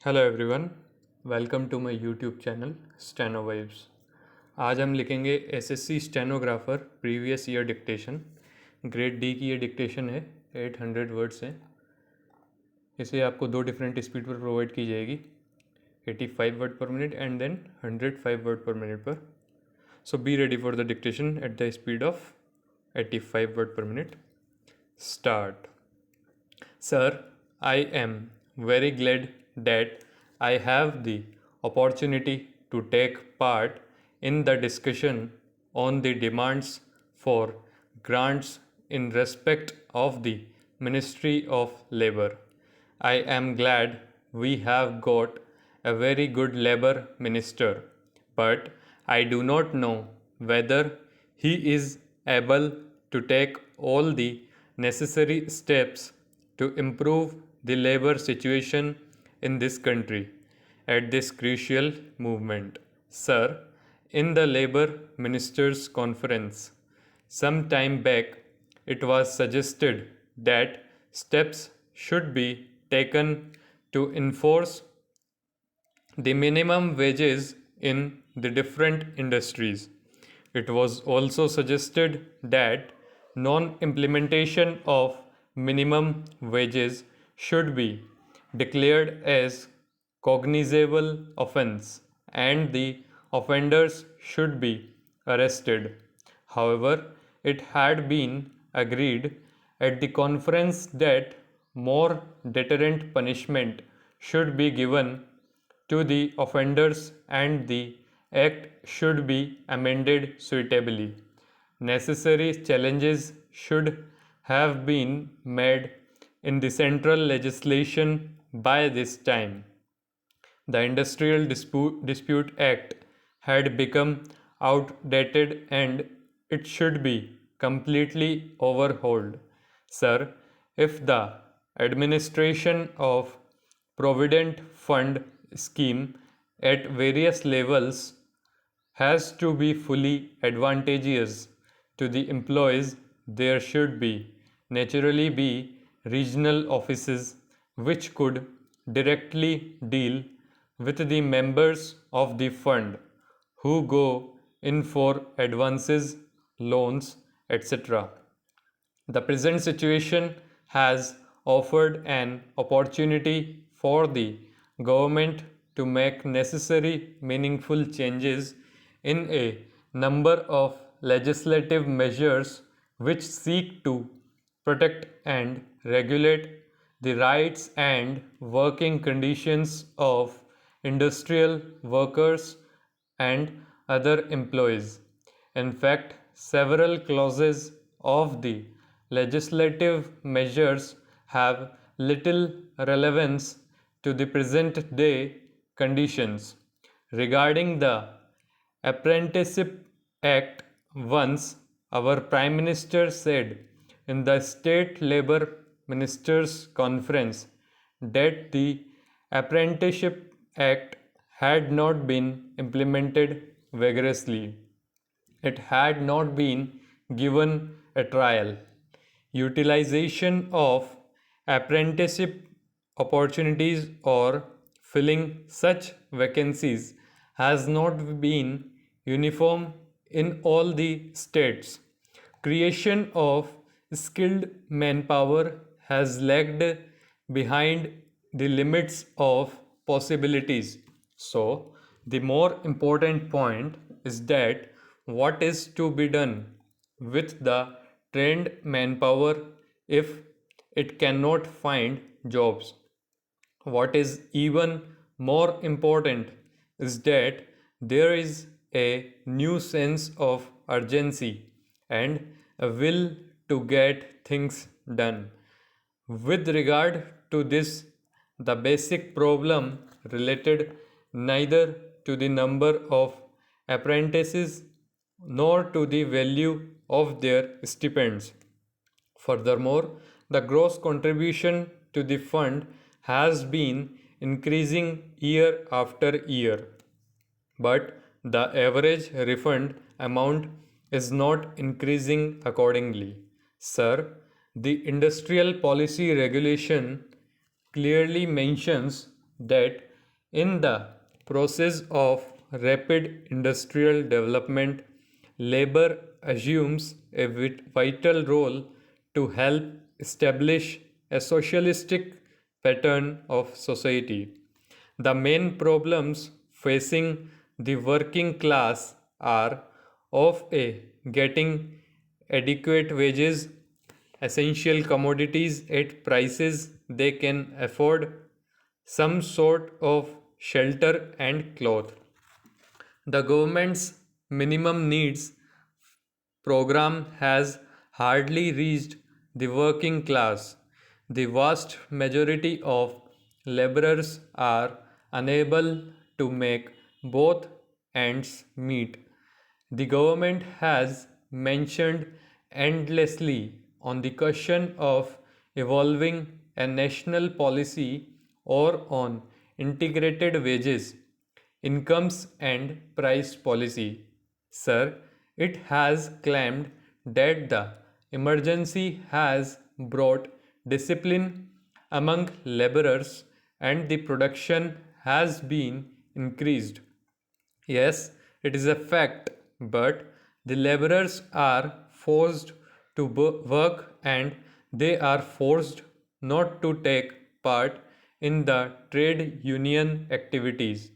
Hello everyone, welcome to my YouTube channel steno vibes. आज हम लिखेंगे SSC stenographer previous year dictation. Grade D की ये dictation है, 800 वर्ड्स है। इसे आपको दो डिफरेंट स्पीड पर प्रोवाइड की जाएगी, 85 word per minute and then 105 word per minute पर। So be ready for the dictation at the speed of 85 word per minute. Start. Sir, I am very glad that I have the opportunity to take part in the discussion on the demands for grants in respect of the Ministry of Labour. I am glad we have got a very good Labour Minister, but I do not know whether he is able to take all the necessary steps to improve the labor situation in this country at this crucial movement. Sir, in the Labour Ministers' Conference some time back, it was suggested that steps should be taken to enforce the minimum wages in the different industries. It was also suggested that non-implementation of minimum wages should be declared as cognizable offense and the offenders should be arrested. However, it had been agreed at the conference that more deterrent punishment should be given to the offenders and the act should be amended suitably. Necessary challenges should have been made in the central legislation by this time. The Industrial Dispute Act had become outdated and it should be completely overhauled. Sir, if the administration of Provident Fund scheme at various levels has to be fully advantageous to the employees, there should be naturally be regional offices which could directly deal with the members of the fund who go in for advances, loans, etc. The present situation has offered an opportunity for the government to make necessary meaningful changes in a number of legislative measures which seek to protect and regulate the rights and working conditions of industrial workers and other employees. In fact, several clauses of the legislative measures have little relevance to the present day conditions. Regarding the Apprenticeship Act, once our Prime Minister said in the State Labour Ministers' Conference that the Apprenticeship Act had not been implemented vigorously. It had not been given a trial. Utilization of apprenticeship opportunities or filling such vacancies has not been uniform in all the states. Creation of skilled manpower has lagged behind the limits of possibilities. So, the more important point is that what is to be done with the trained manpower if it cannot find jobs. What is even more important is that there is a new sense of urgency and a will to get things done. With regard to this, the basic problem related neither to the number of apprentices nor to the value of their stipends. Furthermore, the gross contribution to the fund has been increasing year after year, but the average refund amount is not increasing accordingly. Sir, the industrial policy regulation clearly mentions that In the process of rapid industrial development, labor assumes a vital role to help establish a socialistic pattern of society. The main problems facing the working class are of a getting adequate wages, essential commodities at prices they can afford, some sort of shelter and cloth. The government's minimum needs program has hardly reached the working class. The vast majority of laborers are unable to make both ends meet. The government has mentioned endlessly on the question of evolving a national policy or on integrated wages, incomes, and price policy. Sir, it has claimed that the emergency has brought discipline among laborers and the production has been increased. Yes, it is a fact, but the laborers are forced to work and they are forced not to take part in the trade union activities.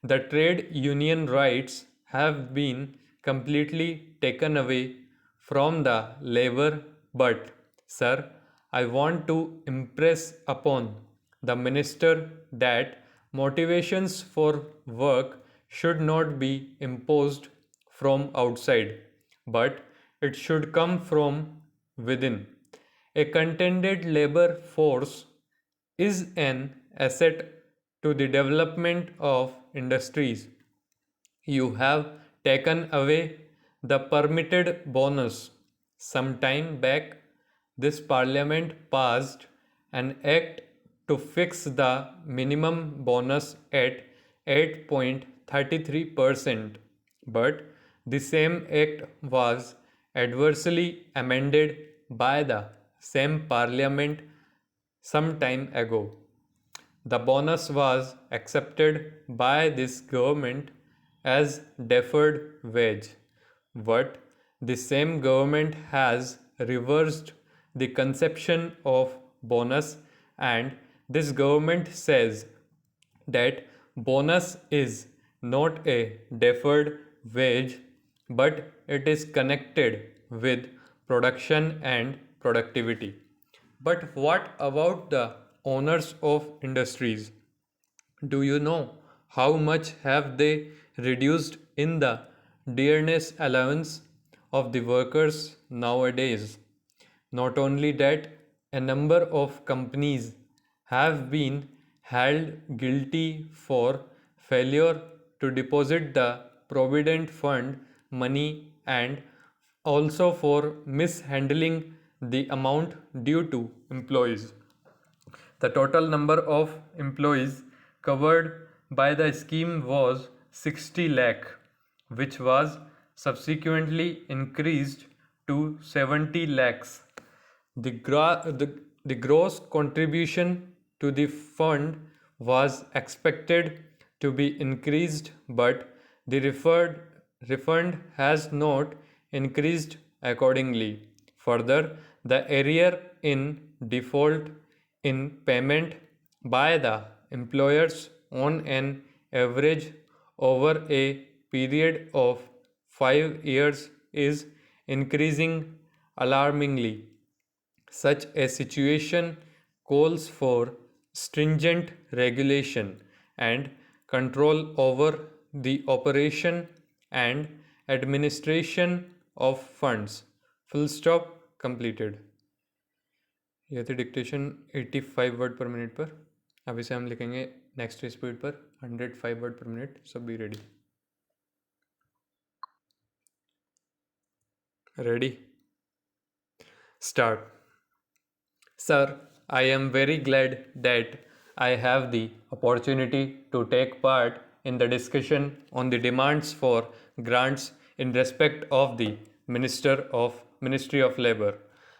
The trade union rights have been completely taken away from the labor, but, sir, I want to impress upon the minister that motivations for work should not be imposed from outside, but it should come from within. A contented labor force is an asset to the development of industries. You have taken away the permitted bonus. Some time back, this parliament passed an act to fix the minimum bonus at 8.33%, but the same act was adversely amended by the same parliament some time ago. The bonus was accepted by this government as deferred wage, but the same government has reversed the conception of bonus, and this government says that bonus is not a deferred wage but it is connected with production and productivity. But what about the owners of industries? Do you know how much have they reduced in the dearness allowance of the workers nowadays? Not only that, a number of companies have been held guilty for failure to deposit the provident fund money and also for mishandling the amount due to employees. The total number of employees covered by the scheme was 60 lakh, which was subsequently increased to 70 lakhs. The gross contribution to the fund was expected to be increased, but the refund has not increased accordingly. Further, the arrear in default in payment by the employers on an average over a period of 5 years is increasing alarmingly. Such a situation calls for stringent regulation and control over the operation and administration of funds. Full stop completed. यह थी dictation 85 word per minute पर. अब इसे हम लिखेंगे next speed पर 105 word per minute. So be ready. Ready. Start. Sir, I am very glad that I have the opportunity to take part in the discussion on the demands for grants in respect of the Ministry of Labor.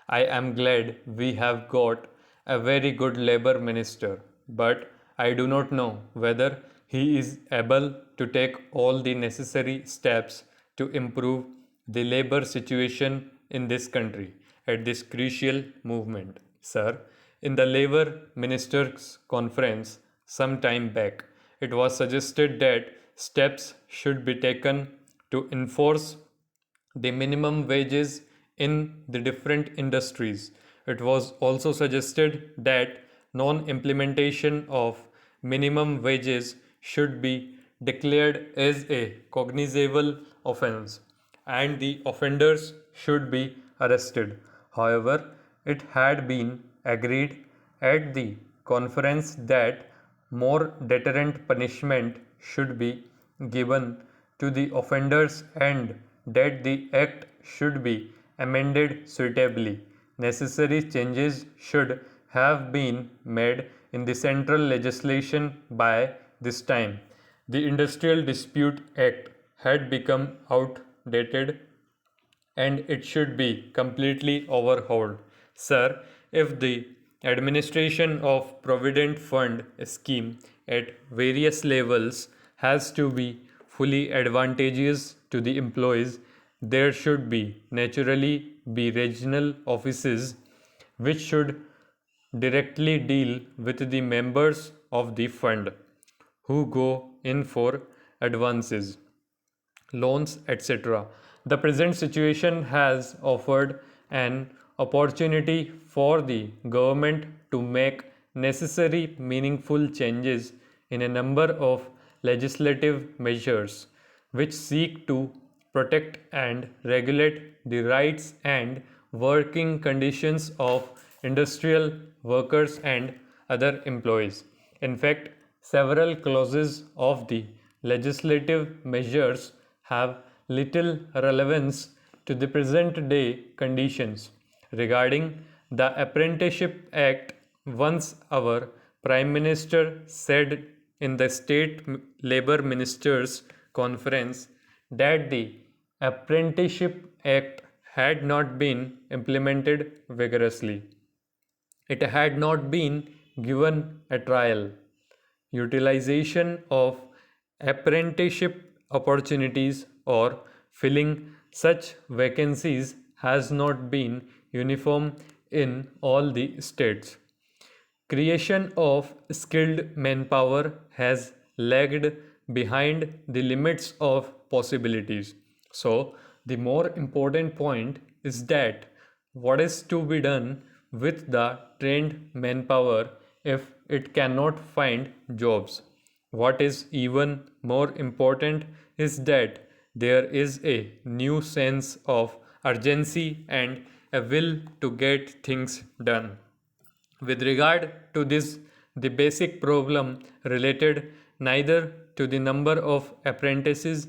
I am glad we have got a very good labor minister, but I do not know whether he is able to take all the necessary steps to improve the labor situation in this country at this crucial movement. Sir, in the labor ministers' conference some time back, it was suggested that steps should be taken to enforce the minimum wages in the different industries. It was also suggested that non implementation of minimum wages should be declared as a cognizable offense and the offenders should be arrested. However, it had been agreed at the conference that more deterrent punishment should be given to the offenders and that the act should be amended suitably. Necessary changes should have been made in the central legislation by this time. The Industrial Dispute Act had become outdated and it should be completely overhauled. Sir, if the administration of Provident Fund scheme at various levels has to be fully advantageous to the employees, there should be naturally be regional offices which should directly deal with the members of the fund who go in for advances, loans, etc. The present situation has offered an opportunity for the government to make necessary meaningful changes in a number of legislative measures which seek to protect and regulate the rights and working conditions of industrial workers and other employees. In fact, several clauses of the legislative measures have little relevance to the present day conditions. Regarding the Apprenticeship Act, once our Prime Minister said in the State Labour Ministers' Conference that the Apprenticeship Act had not been implemented vigorously. It had not been given a trial. Utilization of apprenticeship opportunities or filling such vacancies has not been uniform in all the states. Creation of skilled manpower has lagged behind the limits of possibilities. So, the more important point is that what is to be done with the trained manpower if it cannot find jobs? What is even more important is that there is a new sense of urgency and a will to get things done. With regard to this, the basic problem related neither to the number of apprentices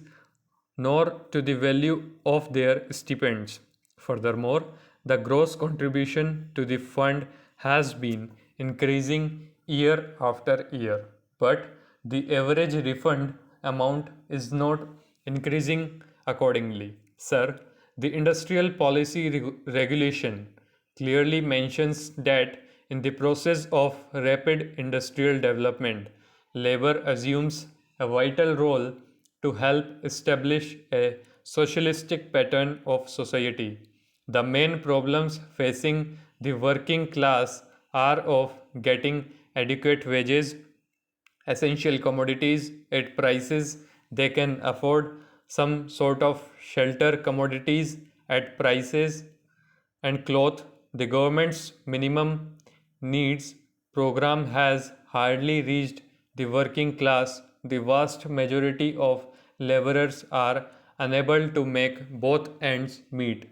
nor to the value of their stipends. Furthermore, the gross contribution to the fund has been increasing year after year, but the average refund amount is not increasing accordingly. Sir, the industrial policy regulation clearly mentions that in the process of rapid industrial development, labor assumes a vital role to help establish a socialistic pattern of society. The main problems facing the working class are of getting adequate wages, essential commodities at prices they can afford, some sort of shelter commodities at prices and cloth. The government's minimum needs program has hardly reached the working class. The vast majority of laborers are unable to make both ends meet.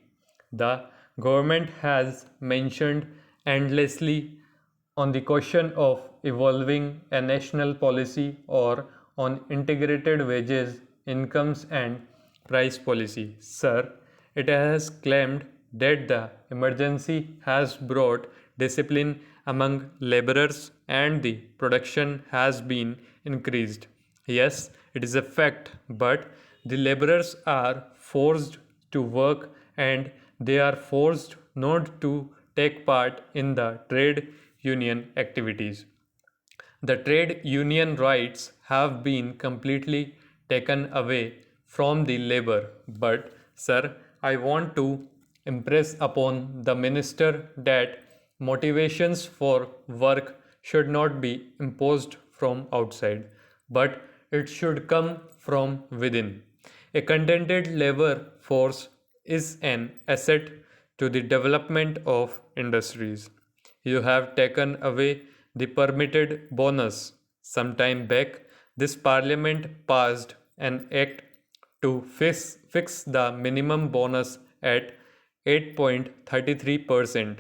The government has mentioned endlessly on the question of evolving a national policy or on integrated wages, incomes, and price policy. Sir, it has claimed that the emergency has brought discipline among laborers and the production has been increased. Yes, it is a fact, but the laborers are forced to work and they are forced not to take part in the trade union activities. The trade union rights have been completely taken away from the labor. But, sir, I want to impress upon the minister that motivations for work should not be imposed from outside, but it should come from within. A contented labor force is an asset to the development of industries. You have taken away the permitted bonus. Some time back, this parliament passed an act to fix the minimum bonus at 8.33%.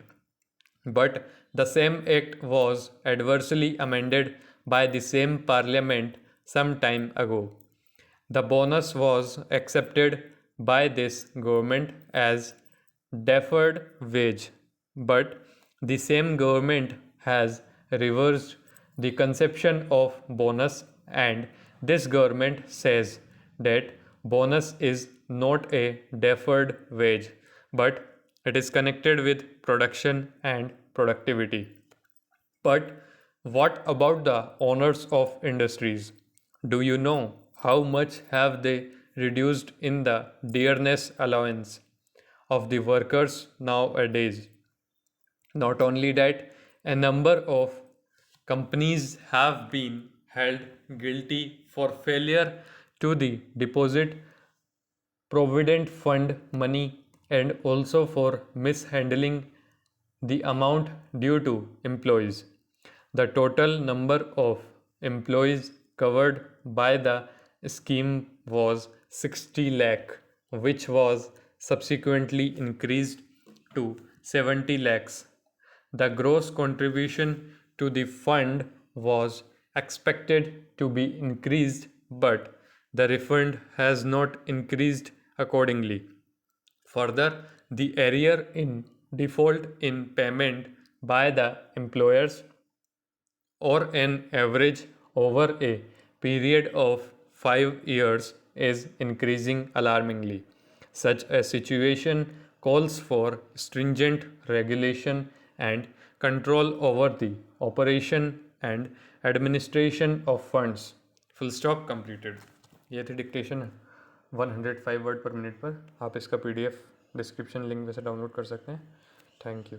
But the same act was adversely amended by the same parliament some time ago. The bonus was accepted by this government as deferred wage, but the same government has reversed the conception of bonus, and this government says that bonus is not a deferred wage, but it is connected with production and productivity. But what about the owners of industries? Do you know how much have they reduced in the dearness allowance of the workers nowadays? Not only that, a number of companies have been held guilty for failure to the deposit provident fund money and also for mishandling the amount due to employees. The total number of employees covered by the scheme was 60 lakh, which was subsequently increased to 70 lakhs. The gross contribution to the fund was expected to be increased, but the refund has not increased accordingly. Further, the arrear in default in payment by the employers or an average over a period of 5 years is increasing alarmingly. Such a situation calls for stringent regulation and control over the operation and administration of funds. Full stop completed. ये थी dictation 105 word per minute पर. आप इसका PDF description link में से download कर सकते हैं. Thank you.